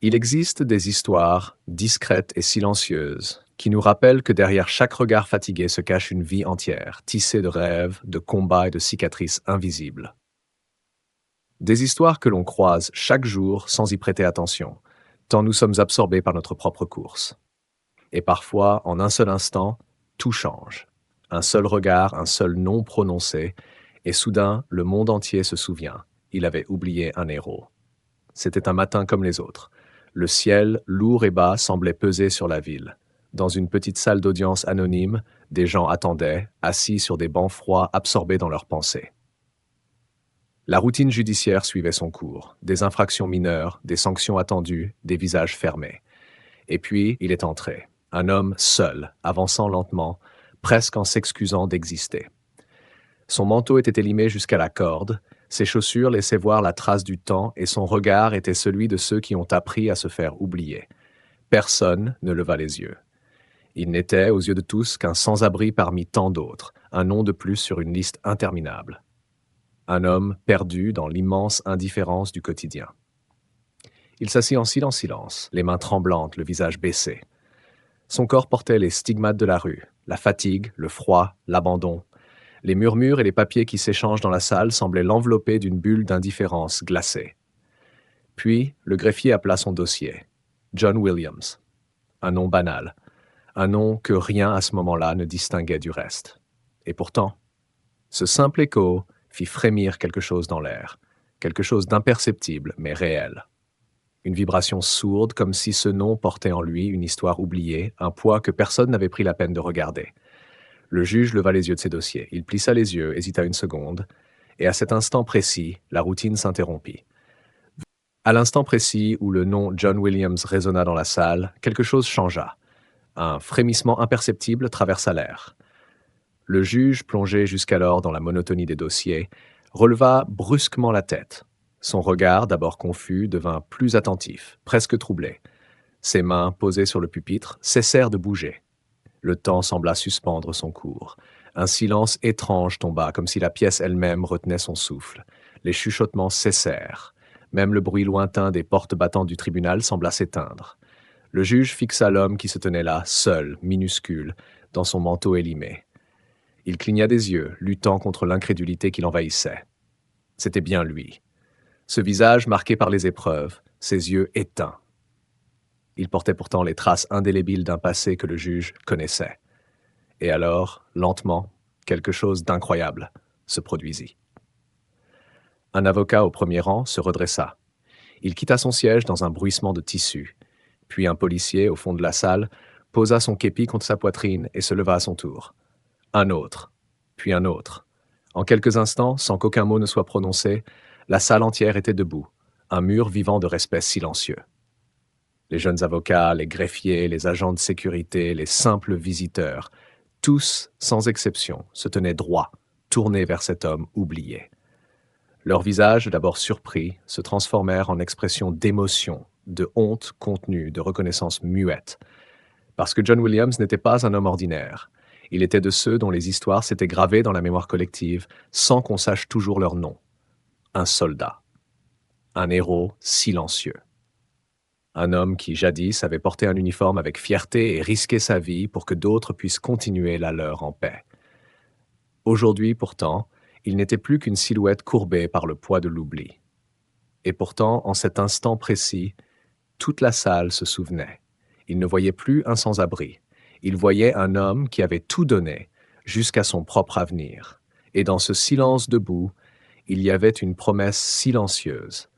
Il existe des histoires discrètes et silencieuses qui nous rappellent que derrière chaque regard fatigué se cache une vie entière, tissée de rêves, de combats et de cicatrices invisibles. Des histoires que l'on croise chaque jour sans y prêter attention, tant nous sommes absorbés par notre propre course. Et parfois, en un seul instant, tout change. Un seul regard, un seul nom prononcé, et soudain, le monde entier se souvient. Il avait oublié un héros. C'était un matin comme les autres. Le ciel, lourd et bas, semblait peser sur la ville. Dans une petite salle d'audience anonyme, des gens attendaient, assis sur des bancs froids, absorbés dans leurs pensées. La routine judiciaire suivait son cours. Des infractions mineures, des sanctions attendues, des visages fermés. Et puis, il est entré. Un homme seul, avançant lentement, presque en s'excusant d'exister. Son manteau était élimé jusqu'à la corde, ses chaussures laissaient voir la trace du temps et son regard était celui de ceux qui ont appris à se faire oublier. Personne ne leva les yeux. Il n'était, aux yeux de tous, qu'un sans-abri parmi tant d'autres, un nom de plus sur une liste interminable. Un homme perdu dans l'immense indifférence du quotidien. Il s'assit en silence, les mains tremblantes, le visage baissé. Son corps portait les stigmates de la rue, la fatigue, le froid, l'abandon. Les murmures et les papiers qui s'échangent dans la salle semblaient l'envelopper d'une bulle d'indifférence glacée. Puis, le greffier appela son dossier. John Williams. Un nom banal. Un nom que rien à ce moment-là ne distinguait du reste. Et pourtant, ce simple écho fit frémir quelque chose dans l'air. Quelque chose d'imperceptible, mais réel. Une vibration sourde, comme si ce nom portait en lui une histoire oubliée, un poids que personne n'avait pris la peine de regarder. Le juge leva les yeux de ses dossiers. Il plissa les yeux, hésita une seconde, et à cet instant précis, la routine s'interrompit. À l'instant précis où le nom John Williams résonna dans la salle, quelque chose changea. Un frémissement imperceptible traversa l'air. Le juge, plongé jusqu'alors dans la monotonie des dossiers, releva brusquement la tête. Son regard, d'abord confus, devint plus attentif, presque troublé. Ses mains, posées sur le pupitre, cessèrent de bouger. Le temps sembla suspendre son cours. Un silence étrange tomba, comme si la pièce elle-même retenait son souffle. Les chuchotements cessèrent. Même le bruit lointain des portes battantes du tribunal sembla s'éteindre. Le juge fixa l'homme qui se tenait là, seul, minuscule, dans son manteau élimé. Il cligna des yeux, luttant contre l'incrédulité qui l'envahissait. C'était bien lui. Ce visage marqué par les épreuves, ses yeux éteints. Il portait pourtant les traces indélébiles d'un passé que le juge connaissait. Et alors, lentement, quelque chose d'incroyable se produisit. Un avocat au premier rang se redressa. Il quitta son siège dans un bruissement de tissu. Puis un policier, au fond de la salle, posa son képi contre sa poitrine et se leva à son tour. Un autre, puis un autre. En quelques instants, sans qu'aucun mot ne soit prononcé, la salle entière était debout, un mur vivant de respect silencieux. Les jeunes avocats, les greffiers, les agents de sécurité, les simples visiteurs, tous, sans exception, se tenaient droits, tournés vers cet homme oublié. Leurs visages, d'abord surpris, se transformèrent en expressions d'émotion, de honte contenue, de reconnaissance muette. Parce que John Williams n'était pas un homme ordinaire. Il était de ceux dont les histoires s'étaient gravées dans la mémoire collective sans qu'on sache toujours leur nom. Un soldat. Un héros silencieux. Un homme qui, jadis, avait porté un uniforme avec fierté et risqué sa vie pour que d'autres puissent continuer la leur en paix. Aujourd'hui, pourtant, il n'était plus qu'une silhouette courbée par le poids de l'oubli. Et pourtant, en cet instant précis, toute la salle se souvenait. Il ne voyait plus un sans-abri. Il voyait un homme qui avait tout donné, jusqu'à son propre avenir. Et dans ce silence debout, il y avait une promesse silencieuse,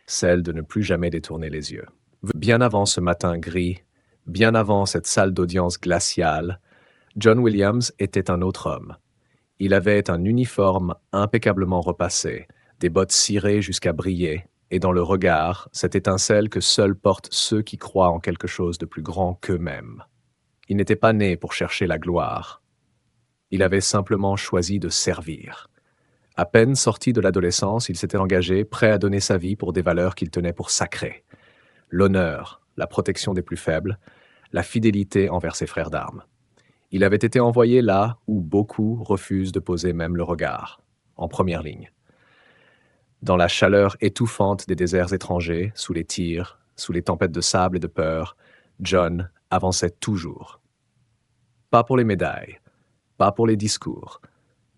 celle de ne plus jamais détourner les yeux. Bien avant ce matin gris, bien avant cette salle d'audience glaciale, John Williams était un autre homme. Il avait un uniforme impeccablement repassé, des bottes cirées jusqu'à briller, et dans le regard, cette étincelle que seuls portent ceux qui croient en quelque chose de plus grand qu'eux-mêmes. Il n'était pas né pour chercher la gloire. Il avait simplement choisi de servir. À peine sorti de l'adolescence, il s'était engagé, prêt à donner sa vie pour des valeurs qu'il tenait pour sacrées. L'honneur, la protection des plus faibles, la fidélité envers ses frères d'armes. Il avait été envoyé là où beaucoup refusent de poser même le regard, en première ligne. Dans la chaleur étouffante des déserts étrangers, sous les tirs, sous les tempêtes de sable et de peur, John avançait toujours. Pas pour les médailles, pas pour les discours,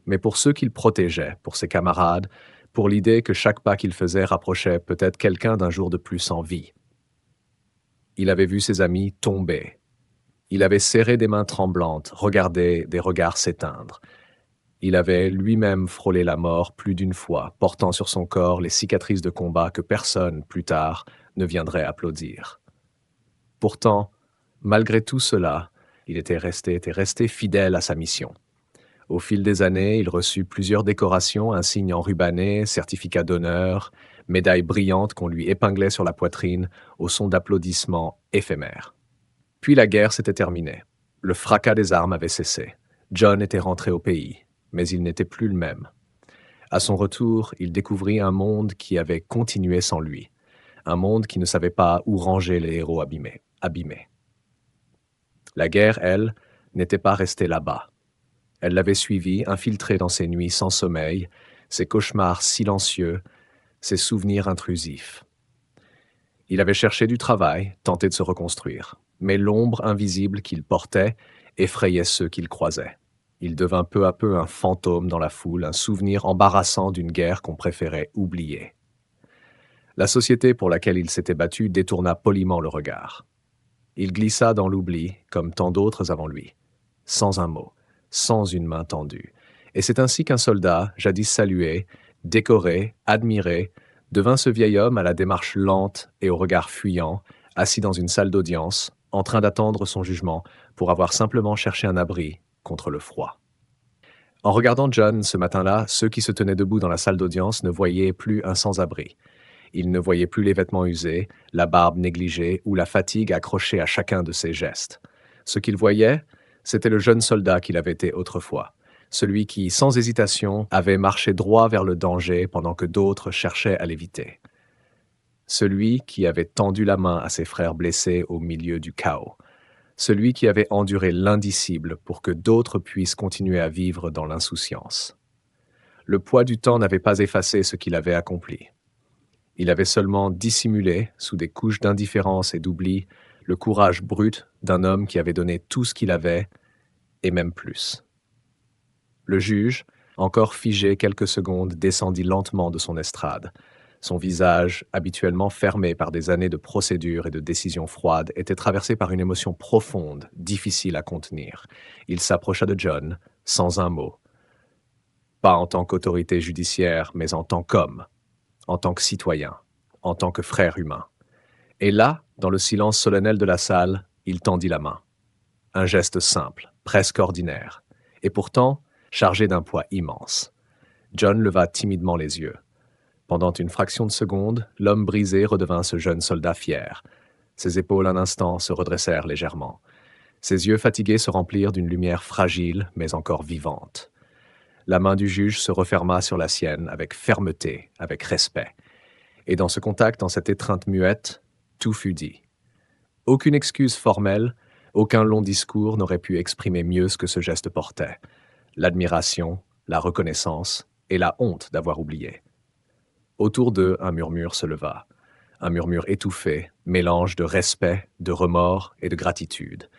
mais pour ceux qu'il protégeait, pour ses camarades, pour l'idée que chaque pas qu'il faisait rapprochait peut-être quelqu'un d'un jour de plus en vie. Il avait vu ses amis tomber. Il avait serré des mains tremblantes, regardé des regards s'éteindre. Il avait lui-même frôlé la mort plus d'une fois, portant sur son corps les cicatrices de combat que personne, plus tard, ne viendrait applaudir. Pourtant, malgré tout cela, il était resté fidèle à sa mission. Au fil des années, il reçut plusieurs décorations, insignes enrubannés, certificats d'honneur, médailles brillantes qu'on lui épinglait sur la poitrine au son d'applaudissements éphémères. Puis la guerre s'était terminée. Le fracas des armes avait cessé. John était rentré au pays, mais il n'était plus le même. À son retour, il découvrit un monde qui avait continué sans lui, un monde qui ne savait pas où ranger les héros abîmés. La guerre, elle, n'était pas restée là-bas. Elle l'avait suivi, infiltré dans ses nuits sans sommeil, ses cauchemars silencieux, ses souvenirs intrusifs. Il avait cherché du travail, tenté de se reconstruire, mais l'ombre invisible qu'il portait effrayait ceux qu'il croisait. Il devint peu à peu un fantôme dans la foule, un souvenir embarrassant d'une guerre qu'on préférait oublier. La société pour laquelle il s'était battu détourna poliment le regard. Il glissa dans l'oubli, comme tant d'autres avant lui, sans un mot, sans une main tendue. Et c'est ainsi qu'un soldat, jadis salué, décoré, admiré, devint ce vieil homme à la démarche lente et au regard fuyant, assis dans une salle d'audience, en train d'attendre son jugement pour avoir simplement cherché un abri contre le froid. En regardant John ce matin-là, ceux qui se tenaient debout dans la salle d'audience ne voyaient plus un sans-abri. Ils ne voyaient plus les vêtements usés, la barbe négligée ou la fatigue accrochée à chacun de ses gestes. Ce qu'ils voyaient, c'était le jeune soldat qu'il avait été autrefois, celui qui, sans hésitation, avait marché droit vers le danger pendant que d'autres cherchaient à l'éviter. Celui qui avait tendu la main à ses frères blessés au milieu du chaos. Celui qui avait enduré l'indicible pour que d'autres puissent continuer à vivre dans l'insouciance. Le poids du temps n'avait pas effacé ce qu'il avait accompli. Il avait seulement dissimulé, sous des couches d'indifférence et d'oubli, le courage brut d'un homme qui avait donné tout ce qu'il avait, et même plus. Le juge, encore figé quelques secondes, descendit lentement de son estrade. Son visage, habituellement fermé par des années de procédures et de décisions froides, était traversé par une émotion profonde, difficile à contenir. Il s'approcha de John, sans un mot. Pas en tant qu'autorité judiciaire, mais en tant qu'homme, en tant que citoyen, en tant que frère humain. Et là, dans le silence solennel de la salle, il tendit la main. Un geste simple, presque ordinaire, et pourtant chargé d'un poids immense. John leva timidement les yeux. Pendant une fraction de seconde, l'homme brisé redevint ce jeune soldat fier. Ses épaules un instant se redressèrent légèrement. Ses yeux fatigués se remplirent d'une lumière fragile, mais encore vivante. La main du juge se referma sur la sienne avec fermeté, avec respect. Et dans ce contact, dans cette étreinte muette, tout fut dit. Aucune excuse formelle, aucun long discours n'aurait pu exprimer mieux ce que ce geste portait. L'admiration, la reconnaissance et la honte d'avoir oublié. Autour d'eux, un murmure se leva. Un murmure étouffé, mélange de respect, de remords et de gratitude.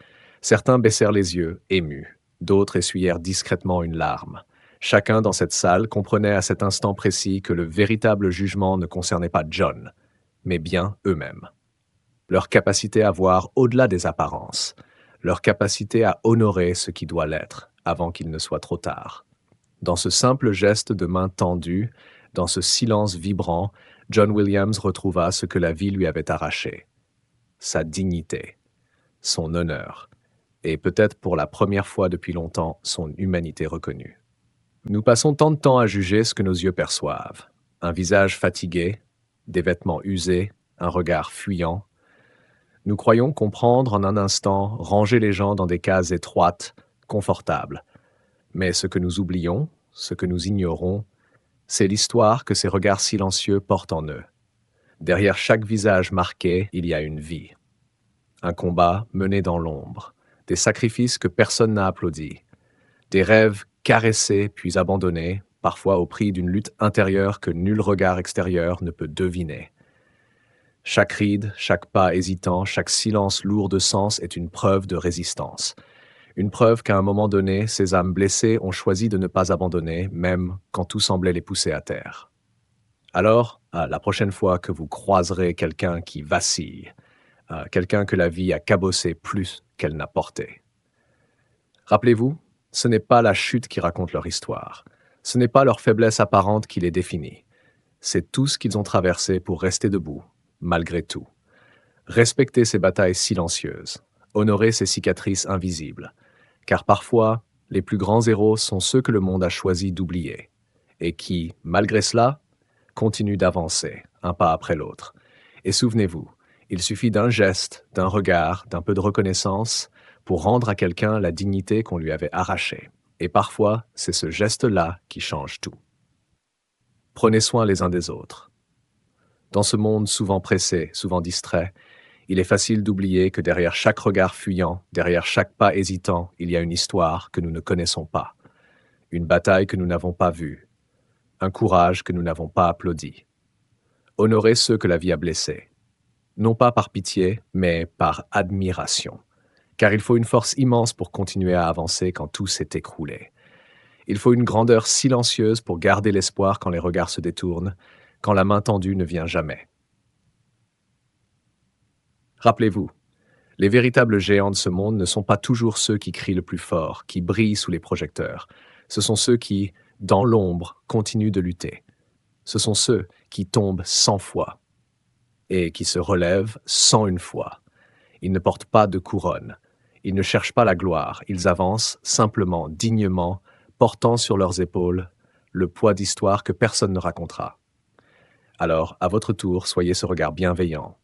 Certains baissèrent les yeux, émus. D'autres essuyèrent discrètement une larme. Chacun dans cette salle comprenait à cet instant précis que le véritable jugement ne concernait pas John, mais bien eux-mêmes. Leur capacité à voir au-delà des apparences, leur capacité à honorer ce qui doit l'être, avant qu'il ne soit trop tard. Dans ce simple geste de main tendue, dans ce silence vibrant, John Williams retrouva ce que la vie lui avait arraché. Sa dignité, son honneur, et peut-être pour la première fois depuis longtemps, son humanité reconnue. Nous passons tant de temps à juger ce que nos yeux perçoivent. Un visage fatigué, des vêtements usés, un regard fuyant. Nous croyons comprendre en un instant, ranger les gens dans des cases étroites, confortables. Mais ce que nous oublions, ce que nous ignorons, c'est l'histoire que ces regards silencieux portent en eux. Derrière chaque visage marqué, il y a une vie. Un combat mené dans l'ombre, des sacrifices que personne n'a applaudis, des rêves caressés puis abandonnés, parfois au prix d'une lutte intérieure que nul regard extérieur ne peut deviner. Chaque ride, chaque pas hésitant, chaque silence lourd de sens est une preuve de résistance. Une preuve qu'à un moment donné, ces âmes blessées ont choisi de ne pas abandonner, même quand tout semblait les pousser à terre. Alors, la prochaine fois que vous croiserez quelqu'un qui vacille, quelqu'un que la vie a cabossé plus qu'elle n'a porté, rappelez-vous, ce n'est pas la chute qui raconte leur histoire. Ce n'est pas leur faiblesse apparente qui les définit. C'est tout ce qu'ils ont traversé pour rester debout, malgré tout. Respectez ces batailles silencieuses. Honorez ces cicatrices invisibles. Car parfois, les plus grands héros sont ceux que le monde a choisi d'oublier. Et qui, malgré cela, continuent d'avancer, un pas après l'autre. Et souvenez-vous, il suffit d'un geste, d'un regard, d'un peu de reconnaissance pour rendre à quelqu'un la dignité qu'on lui avait arrachée. Et parfois, c'est ce geste-là qui change tout. Prenez soin les uns des autres. Dans ce monde souvent pressé, souvent distrait, il est facile d'oublier que derrière chaque regard fuyant, derrière chaque pas hésitant, il y a une histoire que nous ne connaissons pas, une bataille que nous n'avons pas vue, un courage que nous n'avons pas applaudi. Honorez ceux que la vie a blessés, non pas par pitié, mais par admiration, car il faut une force immense pour continuer à avancer quand tout s'est écroulé. Il faut une grandeur silencieuse pour garder l'espoir quand les regards se détournent, quand la main tendue ne vient jamais. Rappelez-vous, les véritables géants de ce monde ne sont pas toujours ceux qui crient le plus fort, qui brillent sous les projecteurs. Ce sont ceux qui, dans l'ombre, continuent de lutter. Ce sont ceux qui tombent 100 fois et qui se relèvent 101 fois. Ils ne portent pas de couronne. Ils ne cherchent pas la gloire. Ils avancent simplement, dignement, portant sur leurs épaules le poids d'histoire que personne ne racontera. Alors, à votre tour, soyez ce regard bienveillant.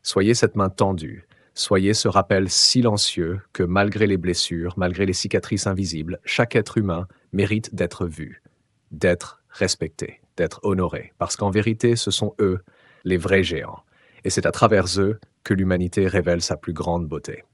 Soyez cette main tendue. Soyez ce rappel silencieux que malgré les blessures, malgré les cicatrices invisibles, chaque être humain mérite d'être vu, d'être respecté, d'être honoré. Parce qu'en vérité, ce sont eux, les vrais géants. Et c'est à travers eux que l'humanité révèle sa plus grande beauté.